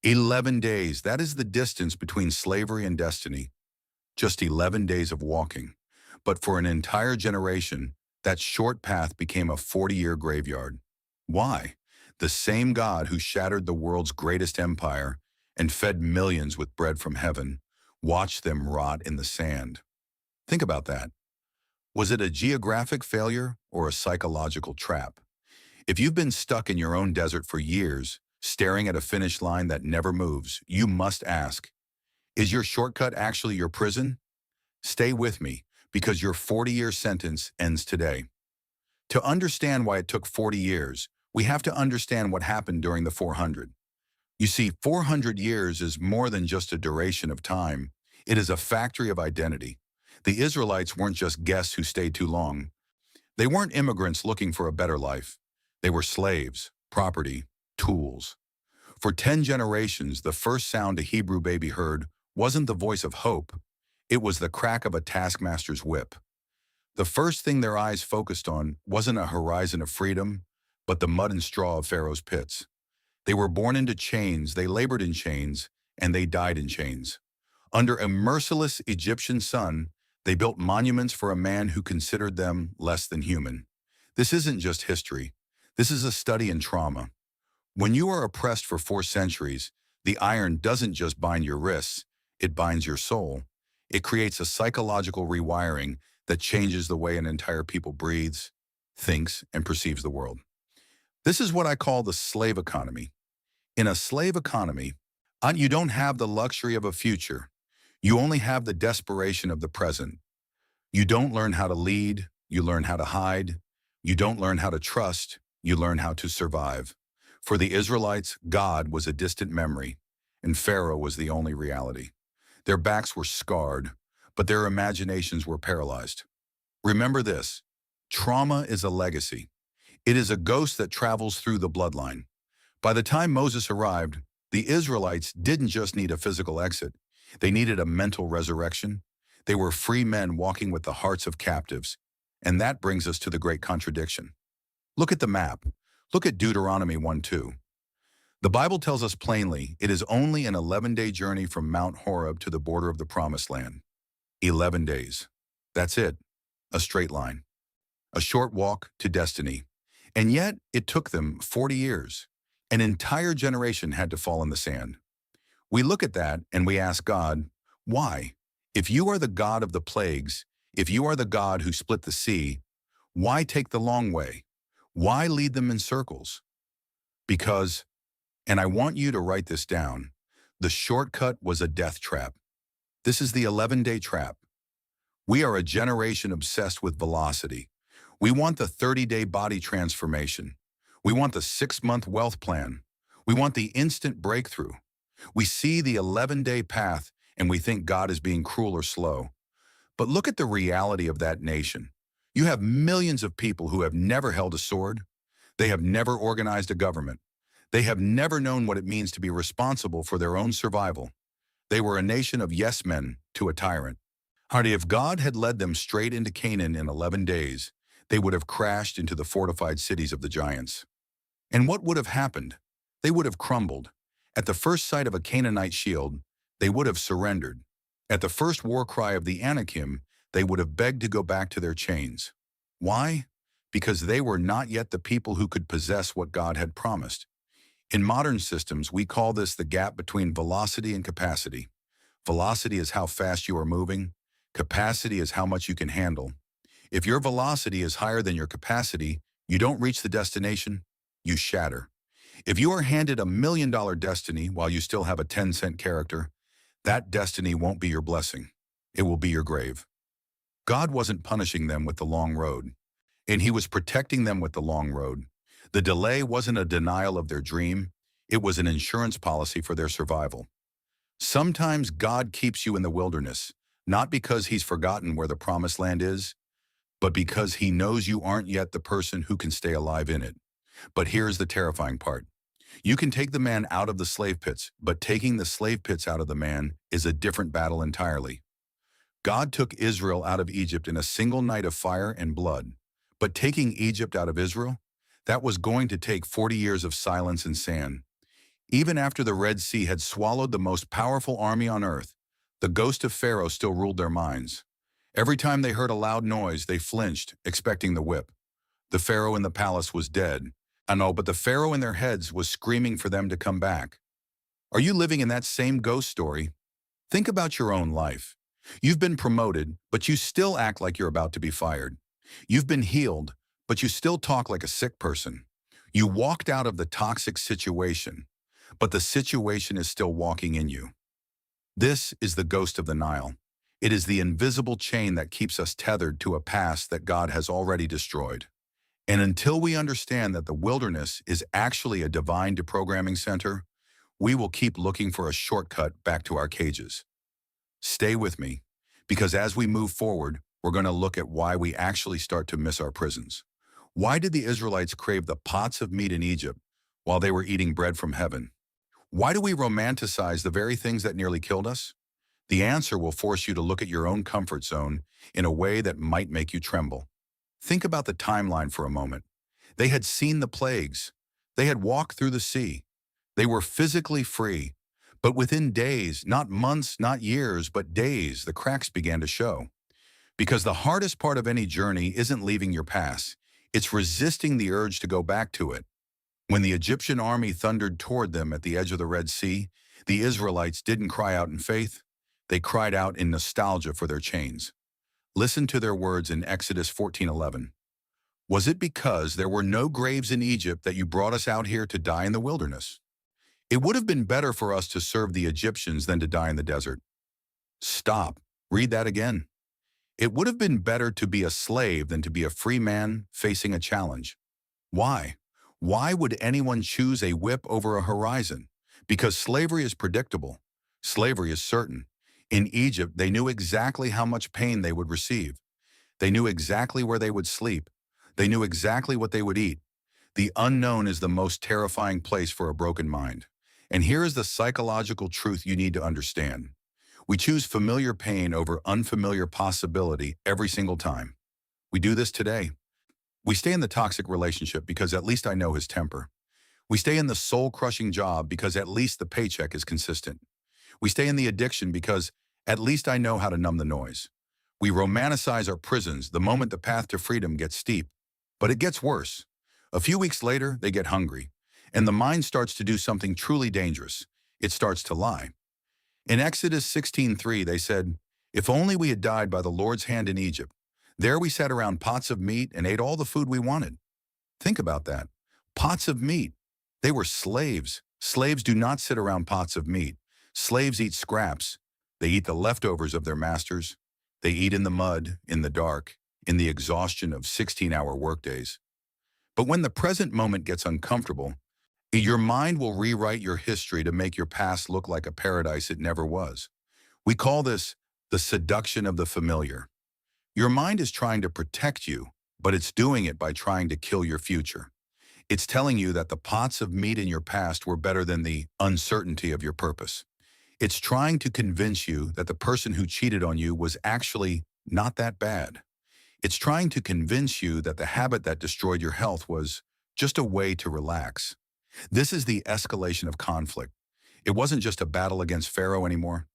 11 days, that is the distance between slavery and destiny. Just 11 days of walking. But for an entire generation, that short path became a 40-year graveyard. Why? The same God who shattered the world's greatest empire and fed millions with bread from heaven watched them rot in the sand. Think about that. Was it a geographic failure or a psychological trap? If you've been stuck in your own desert for years, staring at a finish line that never moves, you must ask, is your shortcut actually your prison? Stay with me, because your 40-year sentence ends today. To understand why it took 40 years, we have to understand what happened during the 400. You see, 400 years is more than just a duration of time. It is a factory of identity. The Israelites weren't just guests who stayed too long. They weren't immigrants looking for a better life. They were slaves, property, tools. For 10 generations, the first sound a Hebrew baby heard wasn't the voice of hope. It was the crack of a taskmaster's whip. The first thing their eyes focused on wasn't a horizon of freedom, but the mud and straw of Pharaoh's pits. They were born into chains, they labored in chains, and they died in chains. Under a merciless Egyptian sun, they built monuments for a man who considered them less than human. This isn't just history. This is a study in trauma. When you are oppressed for 4 centuries, the iron doesn't just bind your wrists, it binds your soul. It creates a psychological rewiring that changes the way an entire people breathes, thinks, and perceives the world. This is what I call the slave economy. In a slave economy, you don't have the luxury of a future. You only have the desperation of the present. You don't learn how to lead, you learn how to hide. You don't learn how to trust, you learn how to survive. For the Israelites, God was a distant memory, and Pharaoh was the only reality. Their backs were scarred, but their imaginations were paralyzed. Remember this, trauma is a legacy. It is a ghost that travels through the bloodline. By the time Moses arrived, the Israelites didn't just need a physical exit. They needed a mental resurrection. They were free men walking with the hearts of captives. And that brings us to the great contradiction. Look at the map. Look at Deuteronomy 1:2. The Bible tells us plainly it is only an 11-day journey from Mount Horeb to the border of the Promised Land. 11 days. That's it. A straight line. A short walk to destiny. And yet, it took them 40 years. An entire generation had to fall in the sand. We look at that and we ask God, why? If you are the God of the plagues, if you are the God who split the sea, why take the long way? Why lead them in circles? Because, and I want you to write this down, the shortcut was a death trap. This is the 11-day trap. We are a generation obsessed with velocity. We want the 30-day body transformation. We want the 6-month wealth plan. We want the instant breakthrough. We see the 11-day path and we think God is being cruel or slow. But look at the reality of that nation. You have millions of people who have never held a sword. They have never organized a government. They have never known what it means to be responsible for their own survival. They were a nation of yes men to a tyrant. Hardly if God had led them straight into Canaan in 11 days, they would have crashed into the fortified cities of the giants. And what would have happened? They would have crumbled. At the first sight of a Canaanite shield, they would have surrendered. At the first war cry of the Anakim, they would have begged to go back to their chains. Why? Because they were not yet the people who could possess what God had promised. In modern systems, we call this the gap between velocity and capacity. Velocity is how fast you are moving. Capacity is how much you can handle. If your velocity is higher than your capacity, you don't reach the destination, you shatter. If you are handed $1 million destiny while you still have a 10-cent character, that destiny won't be your blessing. It will be your grave. God wasn't punishing them with the long road, and He was protecting them with the long road. The delay wasn't a denial of their dream. It was an insurance policy for their survival. Sometimes God keeps you in the wilderness, not because He's forgotten where the promised land is, but because He knows you aren't yet the person who can stay alive in it. But here's the terrifying part. You can take the man out of the slave pits, but taking the slave pits out of the man is a different battle entirely. God took Israel out of Egypt in a single night of fire and blood. But taking Egypt out of Israel, that was going to take 40 years of silence and sand. Even after the Red Sea had swallowed the most powerful army on earth, the ghost of Pharaoh still ruled their minds. Every time they heard a loud noise, they flinched, expecting the whip. The Pharaoh in the palace was dead. I know, but the Pharaoh in their heads was screaming for them to come back. Are you living in that same ghost story? Think about your own life. You've been promoted, but you still act like you're about to be fired. You've been healed, but you still talk like a sick person. You walked out of the toxic situation, but the situation is still walking in you. This is the ghost of the Nile. It is the invisible chain that keeps us tethered to a past that God has already destroyed. And until we understand that the wilderness is actually a divine deprogramming center, we will keep looking for a shortcut back to our cages. Stay with me, because as we move forward, we're going to look at why we actually start to miss our prisons. Why did the Israelites crave the pots of meat in Egypt while they were eating bread from heaven? Why do we romanticize the very things that nearly killed us? The answer will force you to look at your own comfort zone in a way that might make you tremble. Think about the timeline for a moment. They had seen the plagues. They had walked through the sea. They were physically free. But within days, not months, not years, but days, the cracks began to show. Because the hardest part of any journey isn't leaving your past. It's resisting the urge to go back to it. When the Egyptian army thundered toward them at the edge of the Red Sea, the Israelites didn't cry out in faith. They cried out in nostalgia for their chains. Listen to their words in Exodus 14:11. Was it because there were no graves in Egypt that you brought us out here to die in the wilderness? It would have been better for us to serve the Egyptians than to die in the desert. Stop. Read that again. It would have been better to be a slave than to be a free man facing a challenge. Why? Why would anyone choose a whip over a horizon? Because slavery is predictable. Slavery is certain. In Egypt, they knew exactly how much pain they would receive. They knew exactly where they would sleep. They knew exactly what they would eat. The unknown is the most terrifying place for a broken mind. And here is the psychological truth you need to understand. We choose familiar pain over unfamiliar possibility every single time. We do this today. We stay in the toxic relationship because at least I know his temper. We stay in the soul-crushing job because at least the paycheck is consistent. We stay in the addiction because at least I know how to numb the noise. We romanticize our prisons the moment the path to freedom gets steep. But it gets worse. A few weeks later, they get hungry, and the mind starts to do something truly dangerous. It starts to lie. In Exodus 16:3, they said, "If only we had died by the Lord's hand in Egypt. There we sat around pots of meat and ate all the food we wanted." Think about that. Pots of meat. They were slaves. Slaves do not sit around pots of meat. Slaves eat scraps. They eat the leftovers of their masters. They eat in the mud, in the dark, in the exhaustion of 16-hour workdays. But when the present moment gets uncomfortable, your mind will rewrite your history to make your past look like a paradise it never was. We call this the seduction of the familiar. Your mind is trying to protect you, but it's doing it by trying to kill your future. It's telling you that the pots of meat in your past were better than the uncertainty of your purpose. It's trying to convince you that the person who cheated on you was actually not that bad. It's trying to convince you that the habit that destroyed your health was just a way to relax. This is the escalation of conflict. It wasn't just a battle against Pharaoh anymore.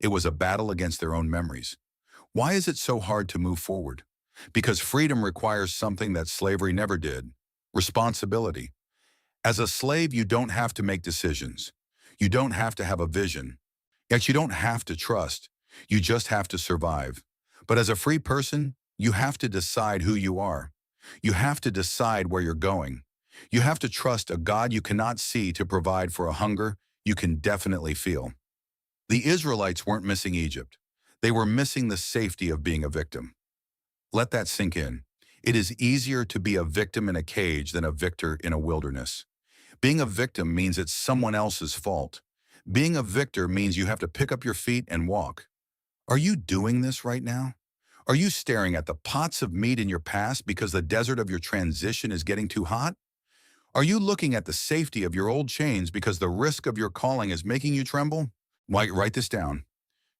It was a battle against their own memories. Why is it so hard to move forward? Because freedom requires something that slavery never did: responsibility. As a slave, you don't have to make decisions. You don't have to have a vision. Yet you don't have to trust. You just have to survive. But as a free person, you have to decide who you are. You have to decide where you're going. You have to trust a God you cannot see to provide for a hunger you can definitely feel. The Israelites weren't missing Egypt. They were missing the safety of being a victim. Let that sink in. It is easier to be a victim in a cage than a victor in a wilderness. Being a victim means it's someone else's fault. Being a victor means you have to pick up your feet and walk. Are you doing this right now? Are you staring at the pots of meat in your past because the desert of your transition is getting too hot? Are you looking at the safety of your old chains because the risk of your calling is making you tremble? Write this down.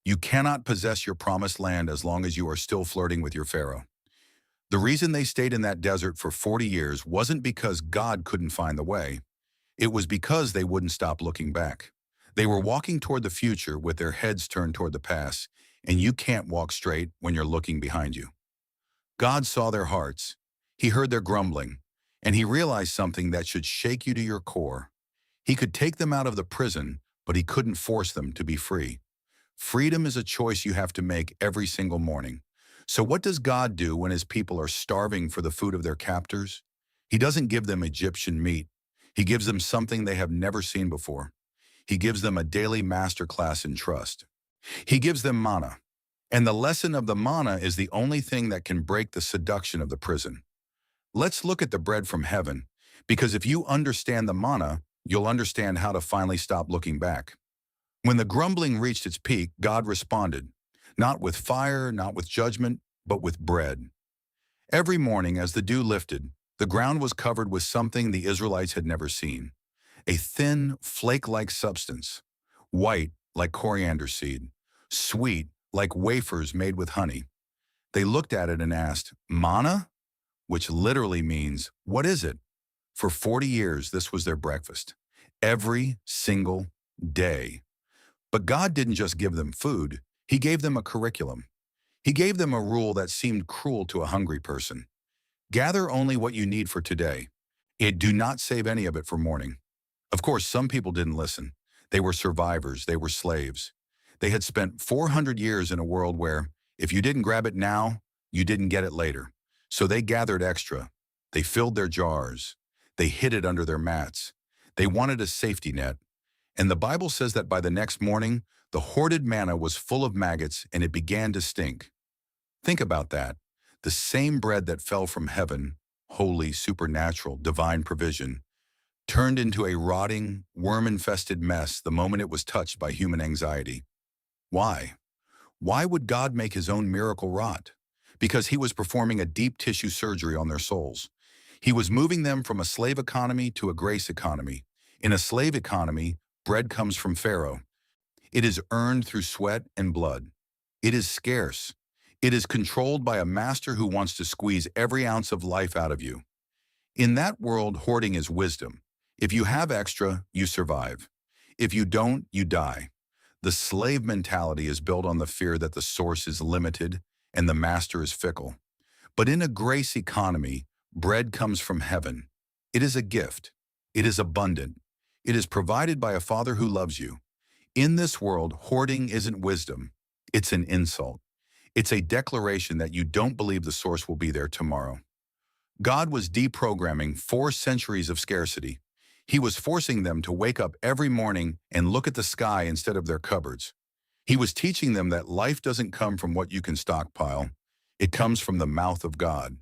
You cannot possess your promised land as long as you are still flirting with your Pharaoh. The reason they stayed in that desert for 40 years wasn't because God couldn't find the way. It was because they wouldn't stop looking back. They were walking toward the future with their heads turned toward the past, and you can't walk straight when you're looking behind you. God saw their hearts. He heard their grumbling, and he realized something that should shake you to your core. He could take them out of the prison, but he couldn't force them to be free. Freedom is a choice you have to make every single morning. So what does God do when his people are starving for the food of their captors? He doesn't give them Egyptian meat. He gives them something they have never seen before. He gives them a daily masterclass in trust. He gives them manna. And the lesson of the manna is the only thing that can break the seduction of the prison. Let's look at the bread from heaven, because if you understand the manna, you'll understand how to finally stop looking back. When the grumbling reached its peak, God responded, not with fire, not with judgment, but with bread. Every morning as the dew lifted, the ground was covered with something the Israelites had never seen, a thin, flake-like substance, white like coriander seed, sweet like wafers made with honey. They looked at it and asked, "Manna?" Which literally means, "What is it?" For 40 years, this was their breakfast. Every single day. But God didn't just give them food, he gave them a curriculum. He gave them a rule that seemed cruel to a hungry person. Gather only what you need for today. Do not save any of it for morning. Of course, some people didn't listen. They were survivors, they were slaves. They had spent 400 years in a world where, if you didn't grab it now, you didn't get it later. So they gathered extra. They filled their jars. They hid it under their mats. They wanted a safety net. And the Bible says that by the next morning, the hoarded manna was full of maggots and it began to stink. Think about that. The same bread that fell from heaven, holy, supernatural, divine provision, turned into a rotting, worm-infested mess the moment it was touched by human anxiety. Why? Why would God make his own miracle rot? Because he was performing a deep tissue surgery on their souls. He was moving them from a slave economy to a grace economy. In a slave economy, bread comes from Pharaoh. It is earned through sweat and blood. It is scarce. It is controlled by a master who wants to squeeze every ounce of life out of you. In that world, hoarding is wisdom. If you have extra, you survive. If you don't, you die. The slave mentality is built on the fear that the source is limited and the master is fickle. But in a grace economy, bread comes from heaven. It is a gift. It is abundant. It is provided by a Father who loves you. In this world, hoarding isn't wisdom. It's an insult. It's a declaration that you don't believe the source will be there tomorrow. God was deprogramming 4 centuries of scarcity. He was forcing them to wake up every morning and look at the sky instead of their cupboards. He was teaching them that life doesn't come from what you can stockpile. It comes from the mouth of God.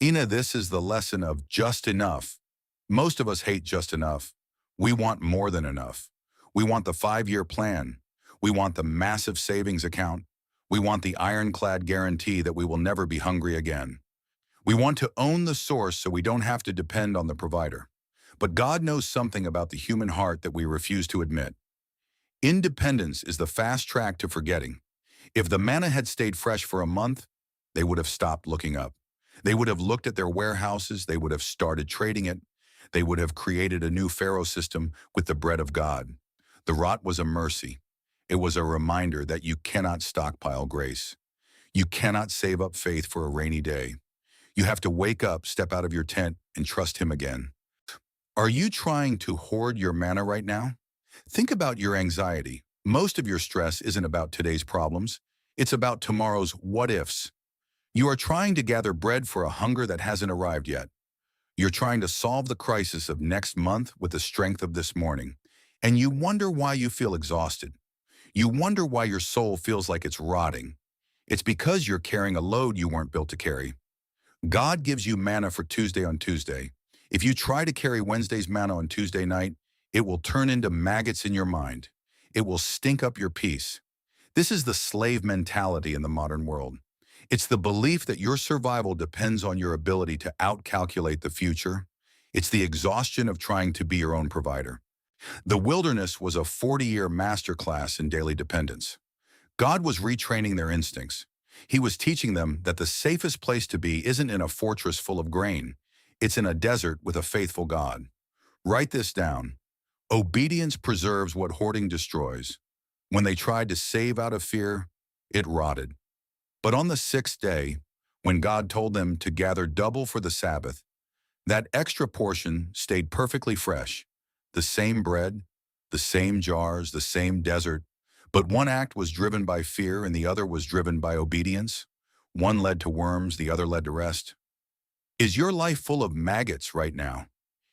This is the lesson of just enough. Most of us hate just enough. We want more than enough. We want the 5-year plan. We want the massive savings account. We want the ironclad guarantee that we will never be hungry again. We want to own the source so we don't have to depend on the provider. But God knows something about the human heart that we refuse to admit. Independence is the fast track to forgetting. If the manna had stayed fresh for a month, they would have stopped looking up. They would have looked at their warehouses. They would have started trading it. They would have created a new Pharaoh system with the bread of God. The rot was a mercy. It was a reminder that you cannot stockpile grace. You cannot save up faith for a rainy day. You have to wake up, step out of your tent, and trust him again. Are you trying to hoard your manna right now? Think about your anxiety. Most of your stress isn't about today's problems. It's about tomorrow's what-ifs. You are trying to gather bread for a hunger that hasn't arrived yet. You're trying to solve the crisis of next month with the strength of this morning. And you wonder why you feel exhausted. You wonder why your soul feels like it's rotting. It's because you're carrying a load you weren't built to carry. God gives you manna for Tuesday on Tuesday. If you try to carry Wednesday's manna on Tuesday night, it will turn into maggots in your mind. It will stink up your peace. This is the slave mentality in the modern world. It's the belief that your survival depends on your ability to outcalculate the future. It's the exhaustion of trying to be your own provider. The wilderness was a 40-year masterclass in daily dependence. God was retraining their instincts. He was teaching them that the safest place to be isn't in a fortress full of grain. It's in a desert with a faithful God. Write this down. Obedience preserves what hoarding destroys. When they tried to save out of fear, it rotted. But on the sixth day, when God told them to gather double for the Sabbath, that extra portion stayed perfectly fresh. The same bread, the same jars, the same desert, but one act was driven by fear and the other was driven by obedience. One led to worms, the other led to rest. Is your life full of maggots right now?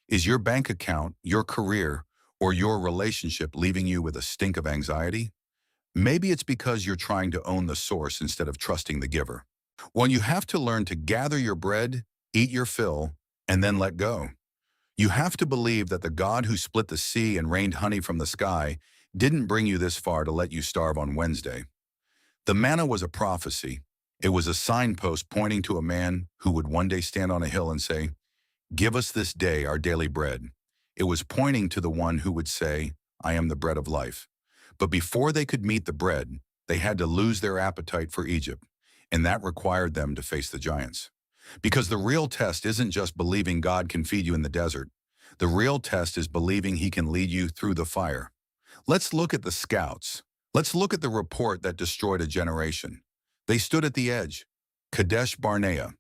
Is your bank account, your career, or your relationship leaving you with a stink of anxiety? Maybe it's because you're trying to own the source instead of trusting the giver. Well, you have to learn to gather your bread, eat your fill, and then let go. You have to believe that the God who split the sea and rained honey from the sky didn't bring you this far to let you starve on Wednesday. The manna was a prophecy. It was a signpost pointing to a man who would one day stand on a hill and say, "Give us this day our daily bread." It was pointing to the one who would say, "I am the bread of life." But before they could meet the bread, they had to lose their appetite for Egypt, and that required them to face the giants. Because the real test isn't just believing God can feed you in the desert. The real test is believing he can lead you through the fire. Let's look at the scouts. Let's look at the report that destroyed a generation. They stood at the edge, Kadesh Barnea.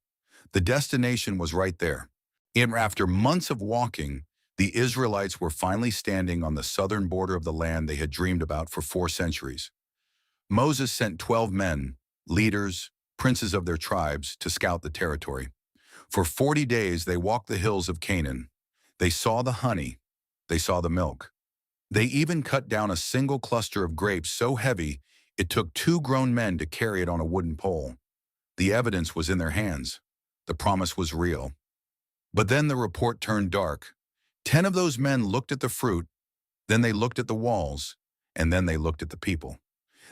The destination was right there. And after months of walking, the Israelites were finally standing on the southern border of the land they had dreamed about for 4 centuries. Moses sent 12 men, leaders, princes of their tribes, to scout the territory. For 40 days they walked the hills of Canaan. They saw the honey. They saw the milk. They even cut down a single cluster of grapes so heavy it took 2 grown men to carry it on a wooden pole. The evidence was in their hands. The promise was real. But then the report turned dark. 10 of those men looked at the fruit, then they looked at the walls, and then they looked at the people.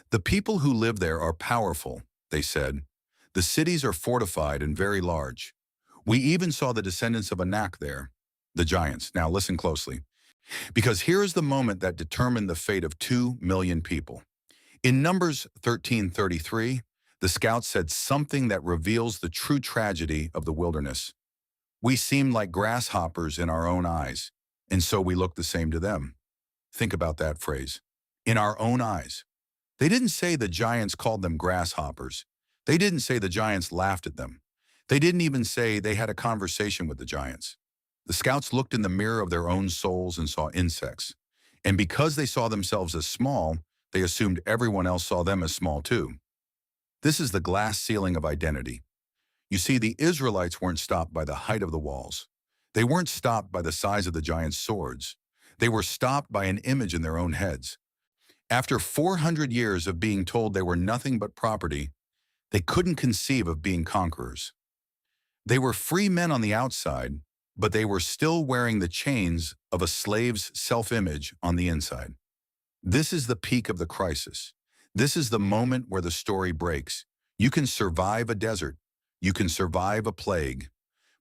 The people who live there are powerful, they said. The cities are fortified and very large. We even saw the descendants of Anak there, the giants. Now listen closely, because here is the moment that determined the fate of 2 million people. In Numbers 13:33, the scouts said something that reveals the true tragedy of the wilderness. We seemed like grasshoppers in our own eyes, and so we looked the same to them. Think about that phrase. In our own eyes. They didn't say the giants called them grasshoppers. They didn't say the giants laughed at them. They didn't even say they had a conversation with the giants. The scouts looked in the mirror of their own souls and saw insects. And because they saw themselves as small, they assumed everyone else saw them as small too. This is the glass ceiling of identity. You see, the Israelites weren't stopped by the height of the walls. They weren't stopped by the size of the giants' swords. They were stopped by an image in their own heads. After 400 years of being told they were nothing but property, they couldn't conceive of being conquerors. They were free men on the outside, but they were still wearing the chains of a slave's self-image on the inside. This is the peak of the crisis. This is the moment where the story breaks. You can survive a desert. You can survive a plague,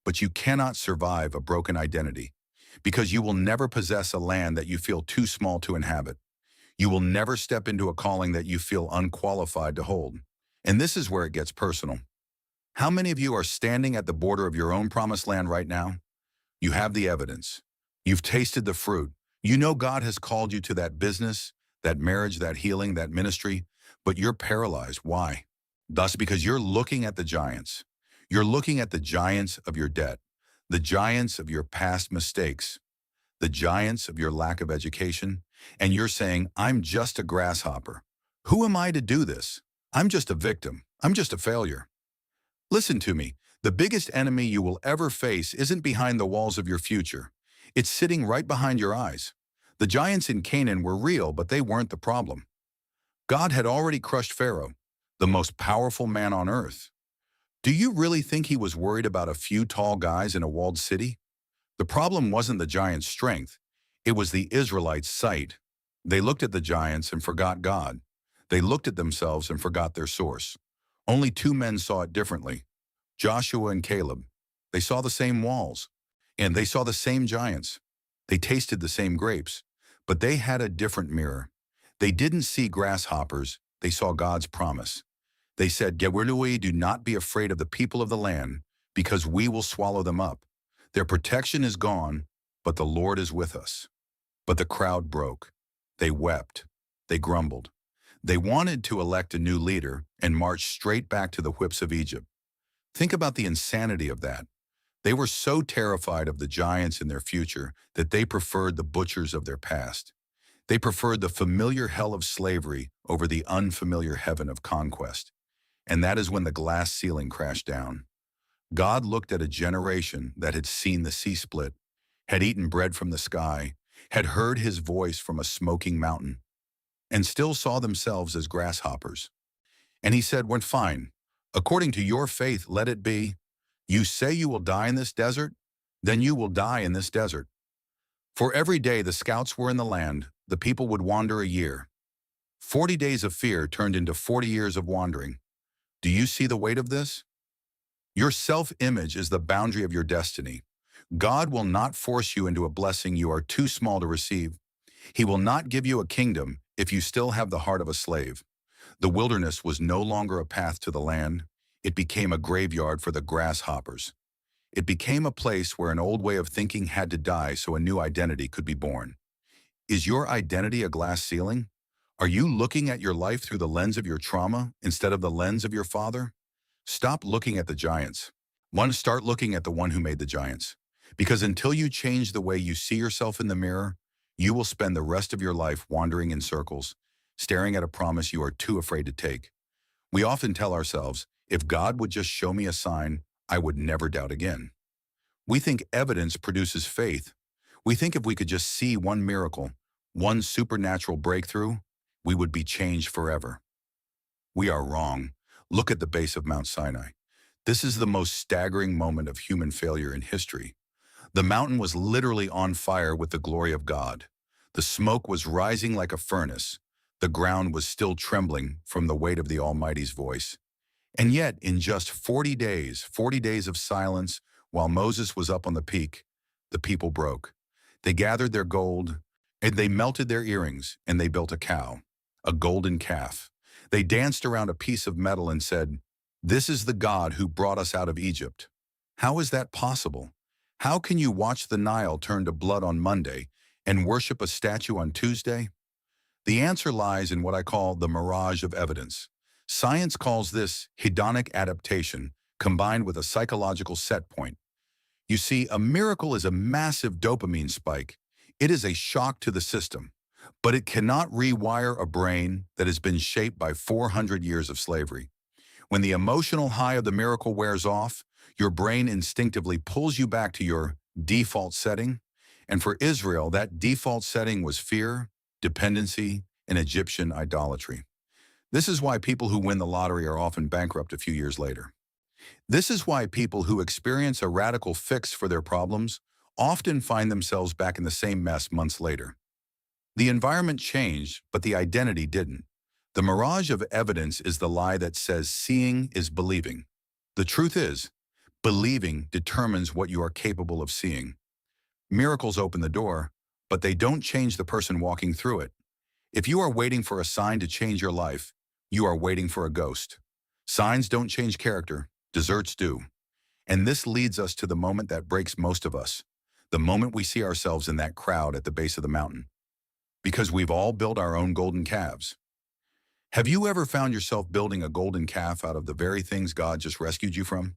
but you cannot survive a broken identity, because you will never possess a land that you feel too small to inhabit. You will never step into a calling that you feel unqualified to hold. And this is where it gets personal. How many of you are standing at the border of your own promised land right now? You have the evidence. You've tasted the fruit. You know God has called you to that business, that marriage, that healing, that ministry, but you're paralyzed. Why? Thus, because you're looking at the giants. You're looking at the giants of your debt, the giants of your past mistakes, the giants of your lack of education, and you're saying, "I'm just a grasshopper. Who am I to do this? I'm just a victim. I'm just a failure." Listen to me. The biggest enemy you will ever face isn't behind the walls of your future. It's sitting right behind your eyes. The giants in Canaan were real, but they weren't the problem. God had already crushed Pharaoh, the most powerful man on earth. Do you really think he was worried about a few tall guys in a walled city? The problem wasn't the giant's strength. It was the Israelites' sight. They looked at the giants and forgot God. They looked at themselves and forgot their source. Only 2 men saw it differently, Joshua and Caleb. They saw the same walls, and they saw the same giants. They tasted the same grapes, but they had a different mirror. They didn't see grasshoppers, they saw God's promise. They said, "Gewirlui, do not be afraid of the people of the land, because we will swallow them up. Their protection is gone, but the Lord is with us. But the crowd broke. They wept. They grumbled. They wanted to elect a new leader and march straight back to the whips of Egypt. Think about the insanity of that. They were so terrified of the giants in their future that they preferred the butchers of their past. They preferred the familiar hell of slavery over the unfamiliar heaven of conquest. And that is when the glass ceiling crashed down. God looked at a generation that had seen the sea split, had eaten bread from the sky, had heard his voice from a smoking mountain, and still saw themselves as grasshoppers. And he said, "Well, fine. According to your faith, let it be. You say you will die in this desert? Then you will die in this desert." For every day the scouts were in the land, the people would wander a year. 40 days of fear turned into 40 years of wandering. Do you see the weight of this? Your self-image is the boundary of your destiny. God will not force you into a blessing you are too small to receive. He will not give you a kingdom if you still have the heart of a slave. The wilderness was no longer a path to the land. It became a graveyard for the grasshoppers. It became a place where an old way of thinking had to die so a new identity could be born. Is your identity a glass ceiling? Are you looking at your life through the lens of your trauma instead of the lens of your Father? Stop looking at the giants. Start looking at the one who made the giants. Because until you change the way you see yourself in the mirror, you will spend the rest of your life wandering in circles, staring at a promise you are too afraid to take. We often tell ourselves, if God would just show me a sign, I would never doubt again. We think evidence produces faith. We think if we could just see one miracle, one supernatural breakthrough, we would be changed forever. We are wrong. Look at the base of Mount Sinai. This is the most staggering moment of human failure in history. The mountain was literally on fire with the glory of God. The smoke was rising like a furnace. The ground was still trembling from the weight of the Almighty's voice. And yet, in just 40 days of silence, while Moses was up on the peak, the people broke. They gathered their gold, and they melted their earrings, and they built a cow, a golden calf. They danced around a piece of metal and said, "This is the God who brought us out of Egypt." How is that possible? How can you watch the Nile turn to blood on Monday and worship a statue on Tuesday? The answer lies in what I call the mirage of evidence. Science calls this hedonic adaptation, combined with a psychological set point. You see, a miracle is a massive dopamine spike. It is a shock to the system, but it cannot rewire a brain that has been shaped by 400 years of slavery. When the emotional high of the miracle wears off, your brain instinctively pulls you back to your default setting. And for Israel, that default setting was fear, dependency, and Egyptian idolatry. This is why people who win the lottery are often bankrupt a few years later. This is why people who experience a radical fix for their problems often find themselves back in the same mess months later. The environment changed, but the identity didn't. The mirage of evidence is the lie that says seeing is believing. The truth is, believing determines what you are capable of seeing. Miracles open the door, but they don't change the person walking through it. If you are waiting for a sign to change your life, you are waiting for a ghost. Signs don't change character, desserts do. And this leads us to the moment that breaks most of us, the moment we see ourselves in that crowd at the base of the mountain. Because we've all built our own golden calves. Have you ever found yourself building a golden calf out of the very things God just rescued you from?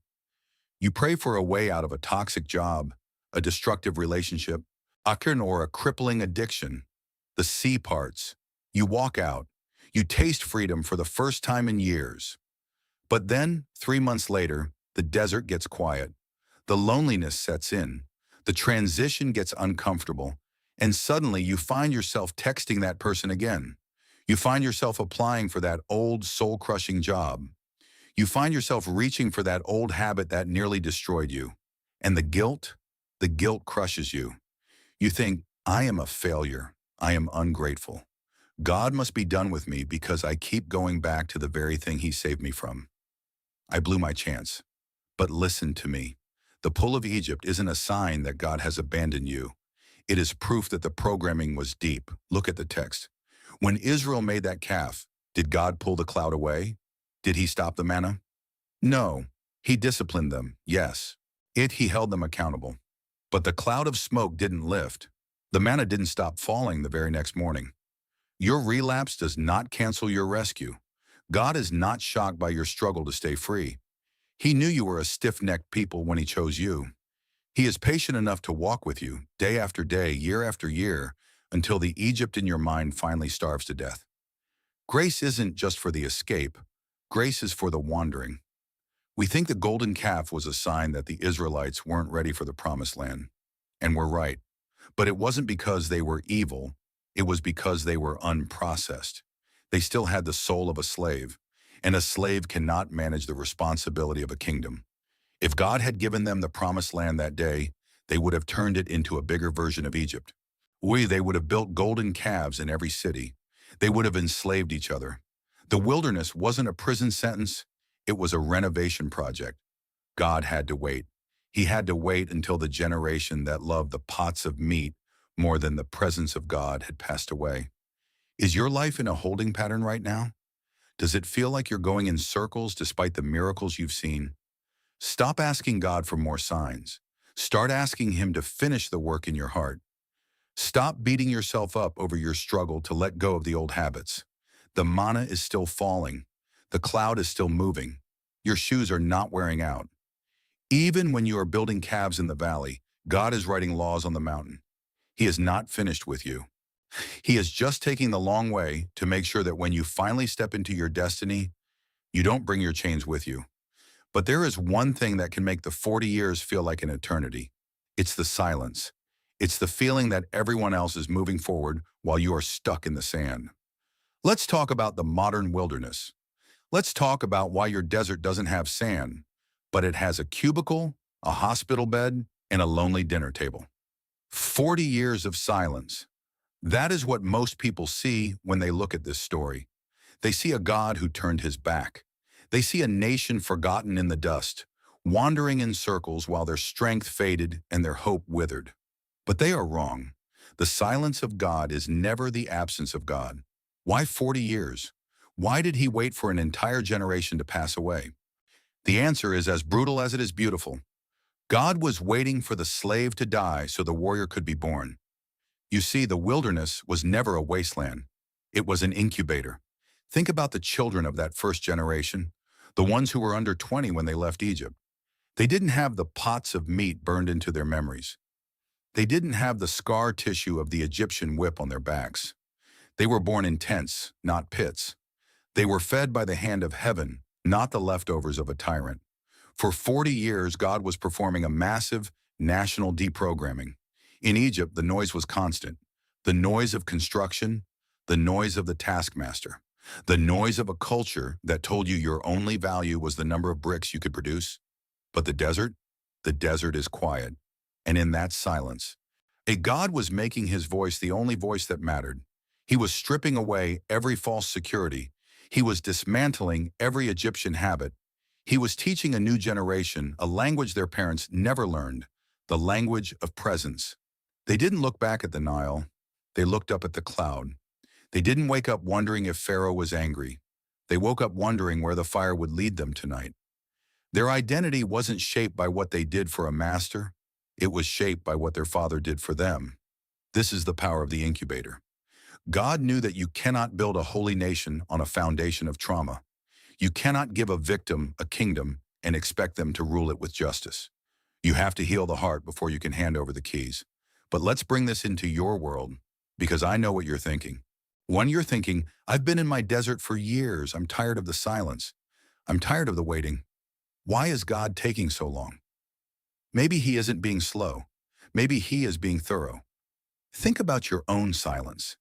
You pray for a way out of a toxic job, a destructive relationship, or a crippling addiction. The C parts. You walk out. You taste freedom for the first time in years. But then, 3 months later, the desert gets quiet. The loneliness sets in. The transition gets uncomfortable. And suddenly you find yourself texting that person again. You find yourself applying for that old soul-crushing job. You find yourself reaching for that old habit that nearly destroyed you. And the guilt crushes you. You think, I am a failure. I am ungrateful. God must be done with me because I keep going back to the very thing he saved me from. I blew my chance. But listen to me. The pull of Egypt isn't a sign that God has abandoned you. It is proof that the programming was deep. Look at the text. When Israel made that calf, did God pull the cloud away? Did he stop the manna? No. He disciplined them, yes. He held them accountable. But the cloud of smoke didn't lift. The manna didn't stop falling the very next morning. Your relapse does not cancel your rescue. God is not shocked by your struggle to stay free. He knew you were a stiff-necked people when he chose you. He is patient enough to walk with you, day after day, year after year, until the Egypt in your mind finally starves to death. Grace isn't just for the escape. Grace is for the wandering. We think the golden calf was a sign that the Israelites weren't ready for the promised land. And we're right. But it wasn't because they were evil. It was because they were unprocessed. They still had the soul of a slave, and a slave cannot manage the responsibility of a kingdom. If God had given them the promised land that day, they would have turned it into a bigger version of Egypt. They would have built golden calves in every city. They would have enslaved each other. The wilderness wasn't a prison sentence, it was a renovation project. God had to wait. He had to wait until the generation that loved the pots of meat more than the presence of God had passed away. Is your life in a holding pattern right now? Does it feel like you're going in circles despite the miracles you've seen? Stop asking God for more signs. Start asking Him to finish the work in your heart. Stop beating yourself up over your struggle to let go of the old habits. The manna is still falling. The cloud is still moving. Your shoes are not wearing out. Even when you are building calves in the valley, God is writing laws on the mountain. He is not finished with you. He is just taking the long way to make sure that when you finally step into your destiny, you don't bring your chains with you. But there is one thing that can make the 40 years feel like an eternity. It's the silence. It's the feeling that everyone else is moving forward while you are stuck in the sand. Let's talk about the modern wilderness. Let's talk about why your desert doesn't have sand, but it has a cubicle, a hospital bed, and a lonely dinner table. 40 years of silence. That is what most people see when they look at this story. They see a God who turned his back. They see a nation forgotten in the dust, wandering in circles while their strength faded and their hope withered. But they are wrong. The silence of God is never the absence of God. Why 40 years? Why did he wait for an entire generation to pass away? The answer is as brutal as it is beautiful. God was waiting for the slave to die so the warrior could be born. You see, the wilderness was never a wasteland. It was an incubator. Think about the children of that first generation, the ones who were under 20 when they left Egypt. They didn't have the pots of meat burned into their memories. They didn't have the scar tissue of the Egyptian whip on their backs. They were born in tents, not pits. They were fed by the hand of heaven, not the leftovers of a tyrant. For 40 years, God was performing a massive national deprogramming. In Egypt, the noise was constant. The noise of construction, the noise of the taskmaster, the noise of a culture that told you your only value was the number of bricks you could produce. But the desert is quiet. And in that silence, a God was making his voice the only voice that mattered. He was stripping away every false security. He was dismantling every Egyptian habit. He was teaching a new generation a language their parents never learned, the language of presence. They didn't look back at the Nile. They looked up at the cloud. They didn't wake up wondering if Pharaoh was angry. They woke up wondering where the fire would lead them tonight. Their identity wasn't shaped by what they did for a master. It was shaped by what their father did for them. This is the power of the incubator. God knew that you cannot build a holy nation on a foundation of trauma. You cannot give a victim a kingdom and expect them to rule it with justice. You have to heal the heart before you can hand over the keys. But let's bring this into your world, because I know what you're thinking. One, you're thinking, I've been in my desert for years. I'm tired of the silence. I'm tired of the waiting. Why is God taking so long? Maybe he isn't being slow. Maybe he is being thorough. Think about your own silence.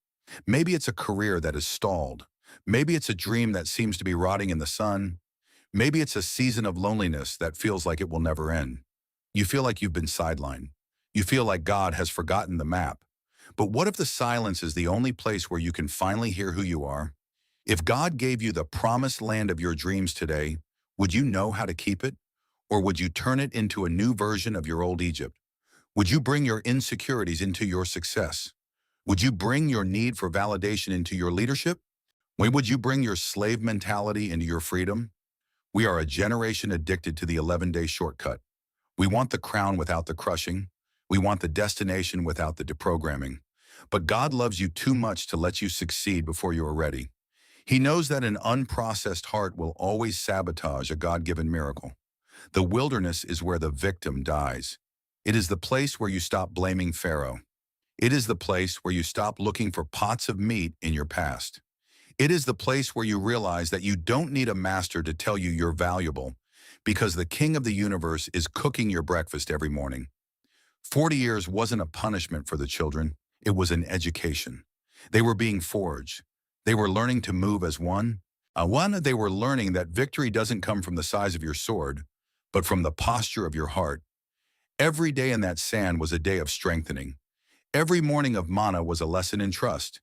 Maybe it's a career that is stalled. Maybe it's a dream that seems to be rotting in the sun. Maybe it's a season of loneliness that feels like it will never end. You feel like you've been sidelined. You feel like God has forgotten the map. But what if the silence is the only place where you can finally hear who you are? If God gave you the promised land of your dreams today, would you know how to keep it? Or would you turn it into a new version of your old Egypt? Would you bring your insecurities into your success? Would you bring your need for validation into your leadership? When would you bring your slave mentality into your freedom? We are a generation addicted to the 11-day shortcut. We want the crown without the crushing. We want the destination without the deprogramming. But God loves you too much to let you succeed before you are ready. He knows that an unprocessed heart will always sabotage a God-given miracle. The wilderness is where the victim dies. It is the place where you stop blaming Pharaoh. It is the place where you stop looking for pots of meat in your past. It is the place where you realize that you don't need a master to tell you you're valuable, because the King of the universe is cooking your breakfast every morning. 40 years wasn't a punishment for the children, it was an education. They were being forged. They were learning to move as one. They were learning that victory doesn't come from the size of your sword, but from the posture of your heart. Every day in that sand was a day of strengthening. Every morning of manna was a lesson in trust.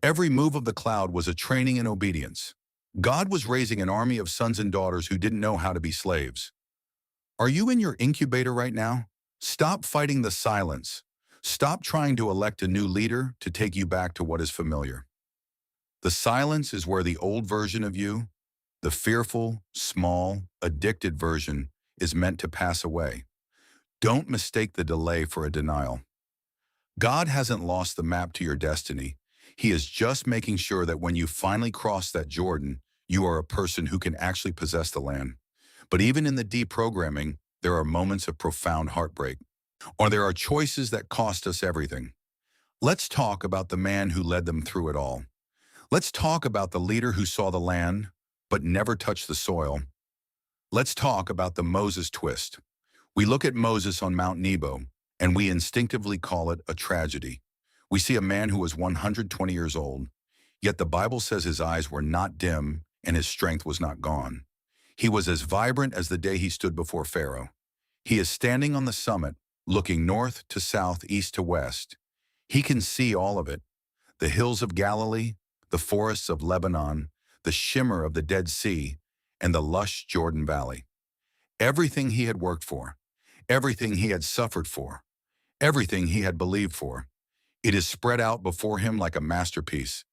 Every move of the cloud was a training in obedience. God was raising an army of sons and daughters who didn't know how to be slaves. Are you in your incubator right now? Stop fighting the silence. Stop trying to elect a new leader to take you back to what is familiar. The silence is where the old version of you, the fearful, small, addicted version, is meant to pass away. Don't mistake the delay for a denial. God hasn't lost the map to your destiny. He is just making sure that when you finally cross that Jordan, you are a person who can actually possess the land. But even in the deprogramming, there are moments of profound heartbreak, or there are choices that cost us everything. Let's talk about the man who led them through it all. Let's talk about the leader who saw the land, but never touched the soil. Let's talk about the Moses twist. We look at Moses on Mount Nebo, and we instinctively call it a tragedy. We see a man who was 120 years old, yet the Bible says his eyes were not dim and his strength was not gone. He was as vibrant as the day he stood before Pharaoh. He is standing on the summit, looking north to south, east to west. He can see all of it: the hills of Galilee, the forests of Lebanon, the shimmer of the Dead Sea, and the lush Jordan Valley. Everything he had worked for, everything he had suffered for, everything he had believed for, it is spread out before him like a masterpiece.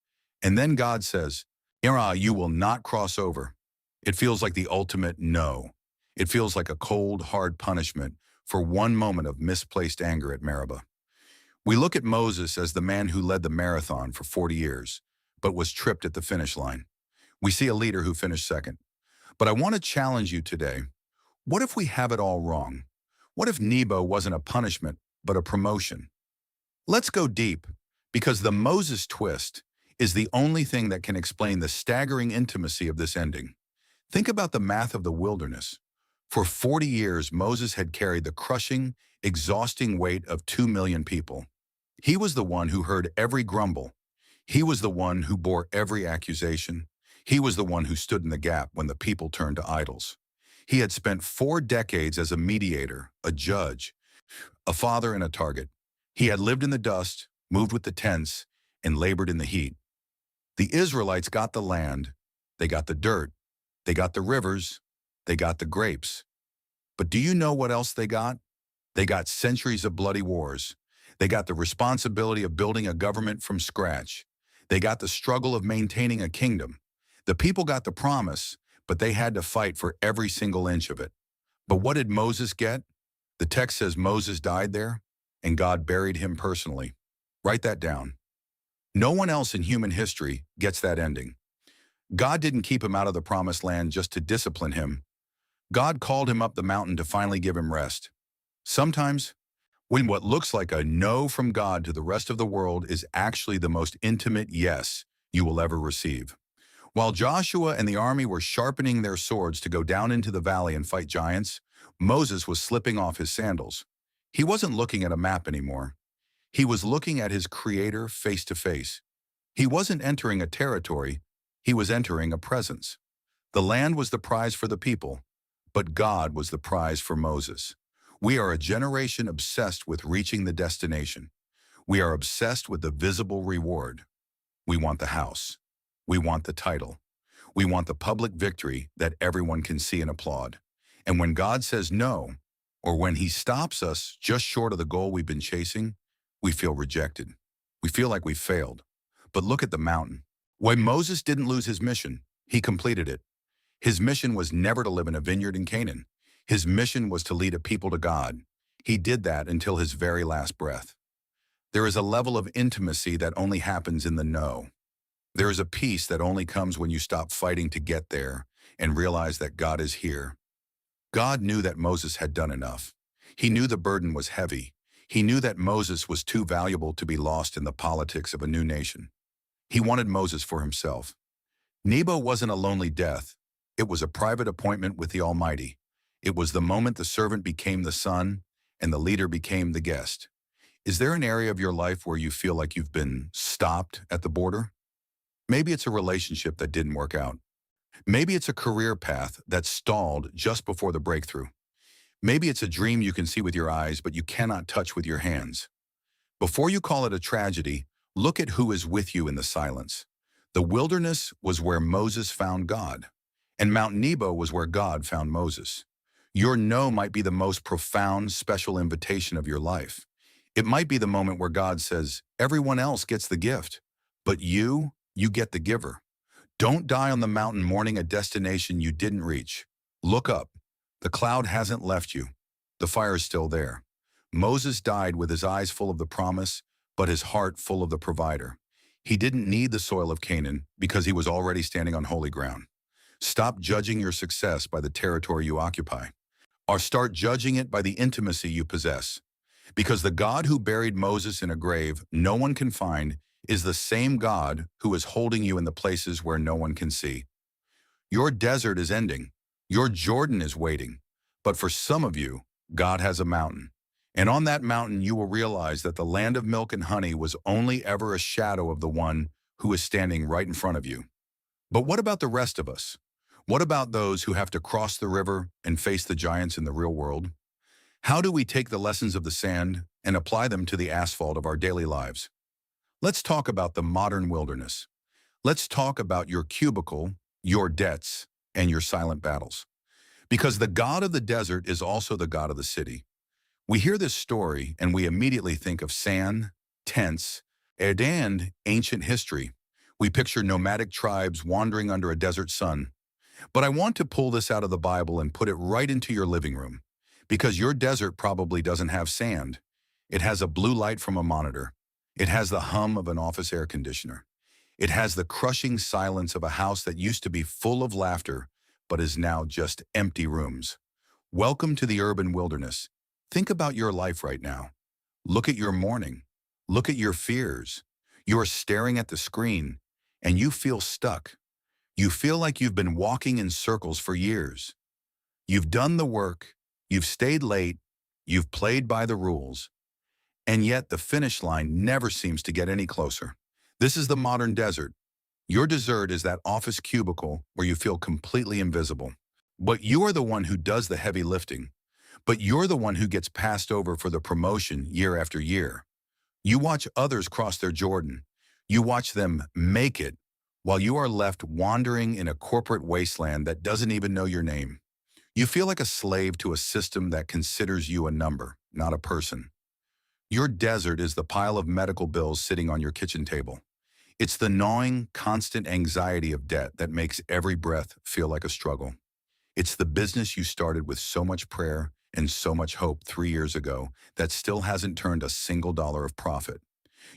And then God says, you will not cross over. It feels like the ultimate no. It feels like a cold, hard punishment for one moment of misplaced anger at Meribah. We look at Moses as the man who led the marathon for 40 years, but was tripped at the finish line. We see a leader who finished second. But I want to challenge you today. What if we have it all wrong? What if Nebo wasn't a punishment, but a promotion? Let's go deep, because the Moses twist is the only thing that can explain the staggering intimacy of this ending. Think about the math of the wilderness. For 40 years, Moses had carried the crushing, exhausting weight of 2 million people. He was the one who heard every grumble. He was the one who bore every accusation. He was the one who stood in the gap when the people turned to idols. He had spent 4 decades as a mediator, a judge, a father, and a target. He had lived in the dust, moved with the tents, and labored in the heat. The Israelites got the land, they got the dirt, they got the rivers, they got the grapes. But do you know what else they got? They got centuries of bloody wars. They got the responsibility of building a government from scratch. They got the struggle of maintaining a kingdom. The people got the promise, but they had to fight for every single inch of it. But what did Moses get? The text says Moses died there, and God buried him personally. Write that down. No one else in human history gets that ending. God didn't keep him out of the promised land just to discipline him. God called him up the mountain to finally give him rest. Sometimes, when what looks like a no from God to the rest of the world is actually the most intimate yes you will ever receive. While Joshua and the army were sharpening their swords to go down into the valley and fight giants, Moses was slipping off his sandals. He wasn't looking at a map anymore. He was looking at his Creator face to face. He wasn't entering a territory, he was entering a presence. The land was the prize for the people, but God was the prize for Moses. We are a generation obsessed with reaching the destination. We are obsessed with the visible reward. We want the house. We want the title. We want the public victory that everyone can see and applaud. And when God says no, or when he stops us just short of the goal we've been chasing, we feel rejected. We feel like we failed. But look at the mountain. When Moses didn't lose his mission, he completed it. His mission was never to live in a vineyard in Canaan. His mission was to lead a people to God. He did that until his very last breath. There is a level of intimacy that only happens in the know. There is a peace that only comes when you stop fighting to get there and realize that God is here. God knew that Moses had done enough. He knew the burden was heavy. He knew that Moses was too valuable to be lost in the politics of a new nation. He wanted Moses for himself. Nebo wasn't a lonely death. It was a private appointment with the Almighty. It was the moment the servant became the son and the leader became the guest. Is there an area of your life where you feel like you've been stopped at the border? Maybe it's a relationship that didn't work out. Maybe it's a career path that stalled just before the breakthrough. Maybe it's a dream you can see with your eyes but you cannot touch with your hands. Before you call it a tragedy, look at who is with you in the silence. The wilderness was where Moses found God, and Mount Nebo was where God found Moses. Your no might be the most profound, special invitation of your life. It might be the moment where God says, everyone else gets the gift, but you get the giver. Don't die on the mountain mourning a destination you didn't reach. Look up. The cloud hasn't left you. The fire is still there. Moses died with his eyes full of the promise, but his heart full of the provider. He didn't need the soil of Canaan because he was already standing on holy ground. Stop judging your success by the territory you occupy, or start judging it by the intimacy you possess. Because the God who buried Moses in a grave no one can find is the same God who is holding you in the places where no one can see. Your desert is ending. Your Jordan is waiting. But for some of you, God has a mountain. And on that mountain, you will realize that the land of milk and honey was only ever a shadow of the one who is standing right in front of you. But what about the rest of us? What about those who have to cross the river and face the giants in the real world? How do we take the lessons of the sand and apply them to the asphalt of our daily lives? Let's talk about the modern wilderness. Let's talk about your cubicle, your debts, and your silent battles. Because the God of the desert is also the God of the city. We hear this story and we immediately think of sand, tents, and ancient history. We picture nomadic tribes wandering under a desert sun. But I want to pull this out of the Bible and put it right into your living room. Because your desert probably doesn't have sand. It has a blue light from a monitor. It has the hum of an office air conditioner. It has the crushing silence of a house that used to be full of laughter, but is now just empty rooms. Welcome to the urban wilderness. Think about your life right now. Look at your morning. Look at your fears. You are staring at the screen, and you feel stuck. You feel like you've been walking in circles for years. You've done the work, you've stayed late, you've played by the rules, and yet the finish line never seems to get any closer. This is the modern desert. Your desert is that office cubicle where you feel completely invisible. But you are the one who does the heavy lifting. But you're the one who gets passed over for the promotion year after year. You watch others cross their Jordan. You watch them make it while you are left wandering in a corporate wasteland that doesn't even know your name. You feel like a slave to a system that considers you a number, not a person. Your desert is the pile of medical bills sitting on your kitchen table. It's the gnawing, constant anxiety of debt that makes every breath feel like a struggle. It's the business you started with so much prayer and so much hope 3 years ago that still hasn't turned a single dollar of profit.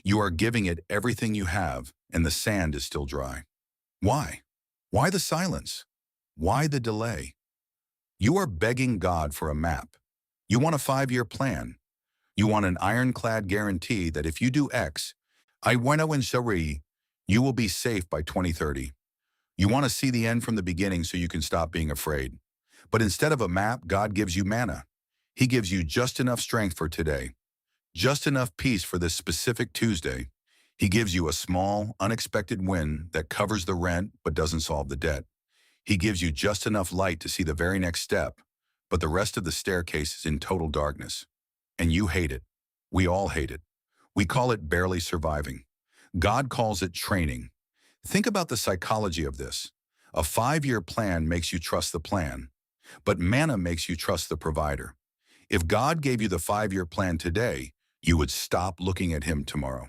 You are giving it everything you have, and the sand is still dry. Why? Why the silence? Why the delay? You are begging God for a map. You want a 5-year plan. You want an ironclad guarantee that if you do X, you will be safe by 2030. You want to see the end from the beginning so you can stop being afraid. But instead of a map, God gives you manna. He gives you just enough strength for today, just enough peace for this specific Tuesday. He gives you a small, unexpected win that covers the rent but doesn't solve the debt. He gives you just enough light to see the very next step, but the rest of the staircase is in total darkness. And you hate it. We all hate it. We call it barely surviving. God calls it training. Think about the psychology of this. A 5-year plan makes you trust the plan, but manna makes you trust the provider. If God gave you the 5-year plan today, you would stop looking at him tomorrow.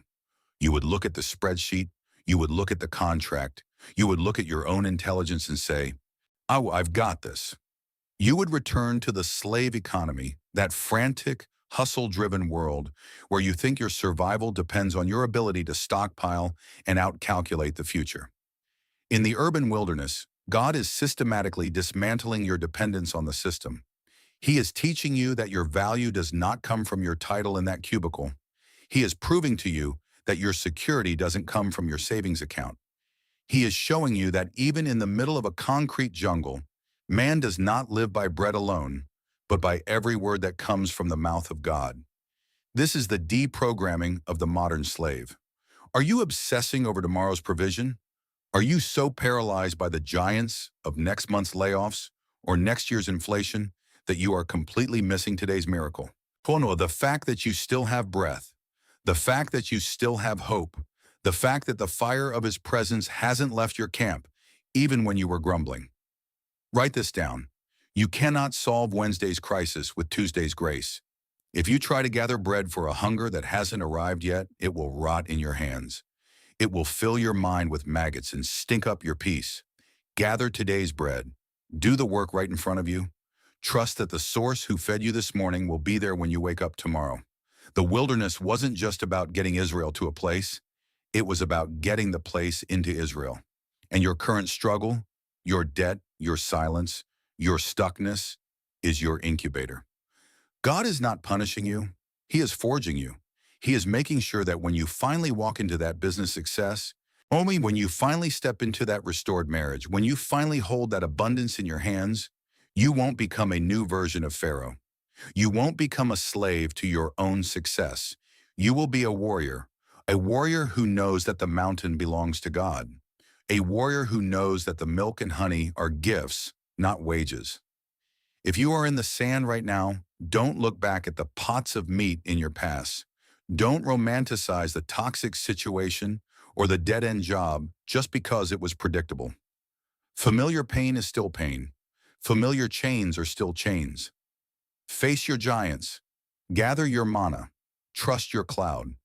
You would look at the spreadsheet, you would look at the contract, you would look at your own intelligence and say, "Oh, I've got this." You would return to the slave economy, that frantic, hustle-driven world where you think your survival depends on your ability to stockpile and outcalculate the future. In the urban wilderness, God is systematically dismantling your dependence on the system. He is teaching you that your value does not come from your title in that cubicle. He is proving to you that your security doesn't come from your savings account. He is showing you that even in the middle of a concrete jungle, man does not live by bread alone, but by every word that comes from the mouth of God. This is the deprogramming of the modern slave. Are you obsessing over tomorrow's provision? Are you so paralyzed by the giants of next month's layoffs or next year's inflation that you are completely missing today's miracle? Kono, the fact that you still have breath, the fact that you still have hope, the fact that the fire of his presence hasn't left your camp, even when you were grumbling. Write this down. You cannot solve Wednesday's crisis with Tuesday's grace. If you try to gather bread for a hunger that hasn't arrived yet, it will rot in your hands. It will fill your mind with maggots and stink up your peace. Gather today's bread. Do the work right in front of you. Trust that the source who fed you this morning will be there when you wake up tomorrow. The wilderness wasn't just about getting Israel to a place. It was about getting the place into Israel. And your current struggle, your debt, your silence, your stuckness is your incubator. God is not punishing you. He is forging you. He is making sure that when you finally walk into that business success, only when you finally step into that restored marriage, when you finally hold that abundance in your hands, you won't become a new version of Pharaoh. You won't become a slave to your own success. You will be a warrior who knows that the mountain belongs to God, a warrior who knows that the milk and honey are gifts, not wages. If you are in the sand right now, don't look back at the pots of meat in your past. Don't romanticize the toxic situation or the dead-end job just because it was predictable. Familiar pain is still pain. Familiar chains are still chains. Face your giants. Gather your manna. Trust your cloud.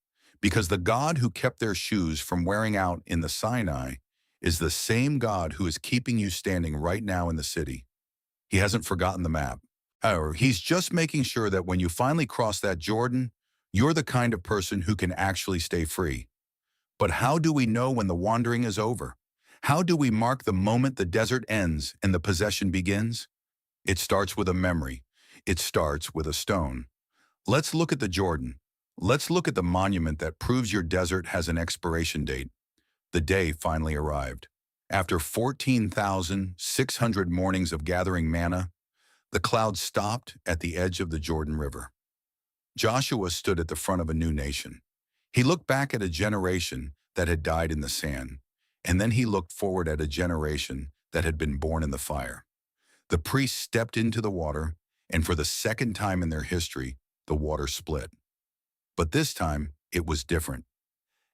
Because the God who kept their shoes from wearing out in the Sinai is the same God who is keeping you standing right now in the city. He hasn't forgotten the map. However, he's just making sure that when you finally cross that Jordan, you're the kind of person who can actually stay free. But how do we know when the wandering is over? How do we mark the moment the desert ends and the possession begins? It starts with a memory. It starts with a stone. Let's look at the Jordan. Let's look at the monument that proves your desert has an expiration date. The day finally arrived. After 14,600 mornings of gathering manna, the cloud stopped at the edge of the Jordan River. Joshua stood at the front of a new nation. He looked back at a generation that had died in the sand, and then he looked forward at a generation that had been born in the fire. The priests stepped into the water, and for the second time in their history, the water split. But this time, it was different.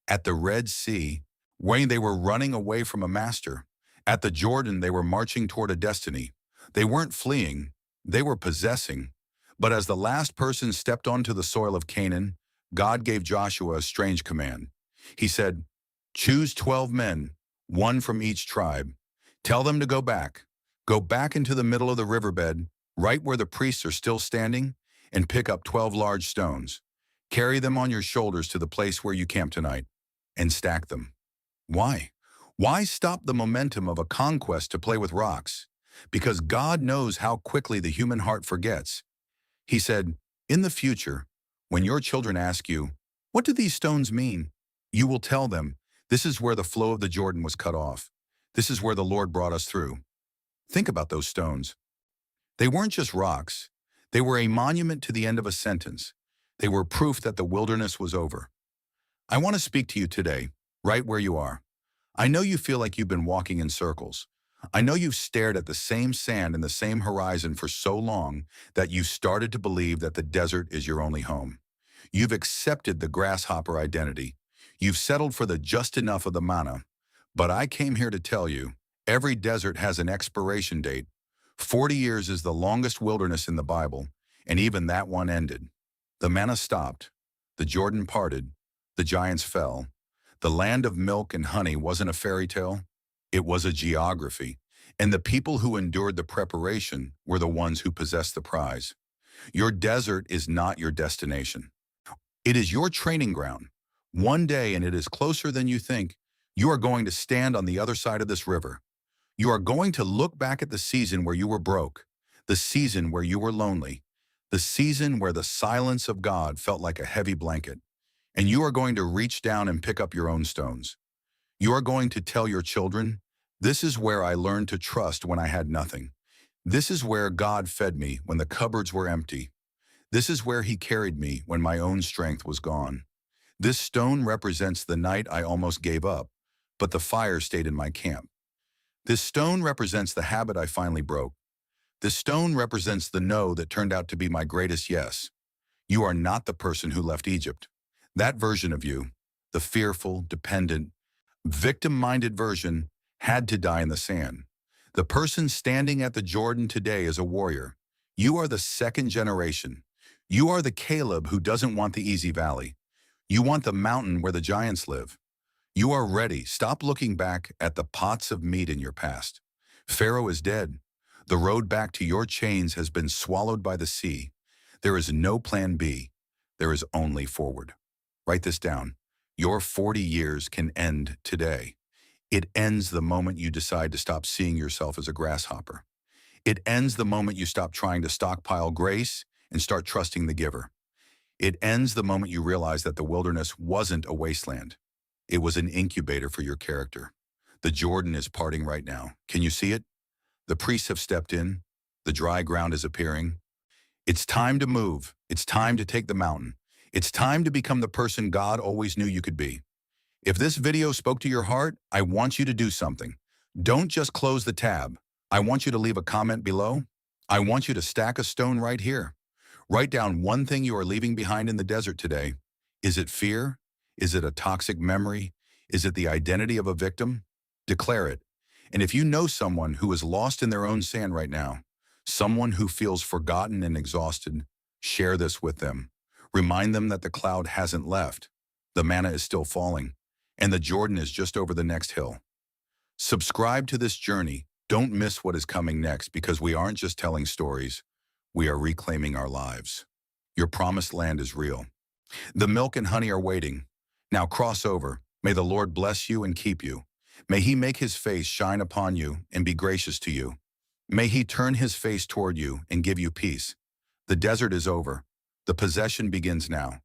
At the Red Sea, when they were running away from a master, at the Jordan, they were marching toward a destiny. They weren't fleeing, they were possessing. But as the last person stepped onto the soil of Canaan, God gave Joshua a strange command. He said, "Choose 12 men, one from each tribe. Tell them to go back. Go back into the middle of the riverbed, right where the priests are still standing, and pick up 12 large stones. Carry them on your shoulders to the place where you camp tonight, and stack them." Why? Why stop the momentum of a conquest to play with rocks? Because God knows how quickly the human heart forgets. He said, "In the future, when your children ask you, 'What do these stones mean?' you will tell them, 'This is where the flow of the Jordan was cut off. This is where the Lord brought us through.'" Think about those stones. They weren't just rocks. They were a monument to the end of a sentence. They were proof that the wilderness was over. I want to speak to you today, right where you are. I know you feel like you've been walking in circles. I know you've stared at the same sand and the same horizon for so long that you've started to believe that the desert is your only home. You've accepted the grasshopper identity. You've settled for the just enough of the manna. But I came here to tell you, every desert has an expiration date. 40 years is the longest wilderness in the Bible, and even that one ended. The manna stopped. The Jordan parted. The giants fell. The land of milk and honey wasn't a fairy tale. It was a geography. And the people who endured the preparation were the ones who possessed the prize. Your desert is not your destination. It is your training ground. One day, and it is closer than you think, you are going to stand on the other side of this river. You are going to look back at the season where you were broke, the season where you were lonely, the season where the silence of God felt like a heavy blanket, and you are going to reach down and pick up your own stones. You are going to tell your children, "This is where I learned to trust when I had nothing. This is where God fed me when the cupboards were empty. This is where He carried me when my own strength was gone. This stone represents the night I almost gave up, but the fire stayed in my camp. This stone represents the habit I finally broke. This stone represents the no that turned out to be my greatest yes. You are not the person who left Egypt. That version of you, the fearful, dependent, victim-minded version, had to die in the sand. The person standing at the Jordan today is a warrior. You are the second generation. You are the Caleb who doesn't want the easy valley. You want the mountain where the giants live. You are ready. Stop looking back at the pots of meat in your past. Pharaoh is dead. The road back to your chains has been swallowed by the sea. There is no plan B. There is only forward. Write this down. Your 40 years can end today. It ends the moment you decide to stop seeing yourself as a grasshopper. It ends the moment you stop trying to stockpile grace and start trusting the giver. It ends the moment you realize that the wilderness wasn't a wasteland. It was an incubator for your character. The Jordan is parting right now. Can you see it? The priests have stepped in. The dry ground is appearing. It's time to move. It's time to take the mountain. It's time to become the person God always knew you could be. If this video spoke to your heart, I want you to do something. Don't just close the tab. I want you to leave a comment below. I want you to stack a stone right here. Write down one thing you are leaving behind in the desert today. Is it fear? Is it a toxic memory? Is it the identity of a victim? Declare it. And if you know someone who is lost in their own sand right now, someone who feels forgotten and exhausted, share this with them. Remind them that the cloud hasn't left. The manna is still falling, and the Jordan is just over the next hill. Subscribe to this journey. Don't miss what is coming next, because we aren't just telling stories. We are reclaiming our lives. Your promised land is real. The milk and honey are waiting. Now cross over. May the Lord bless you and keep you. May He make His face shine upon you and be gracious to you. May He turn His face toward you and give you peace. The desert is over. The possession begins now.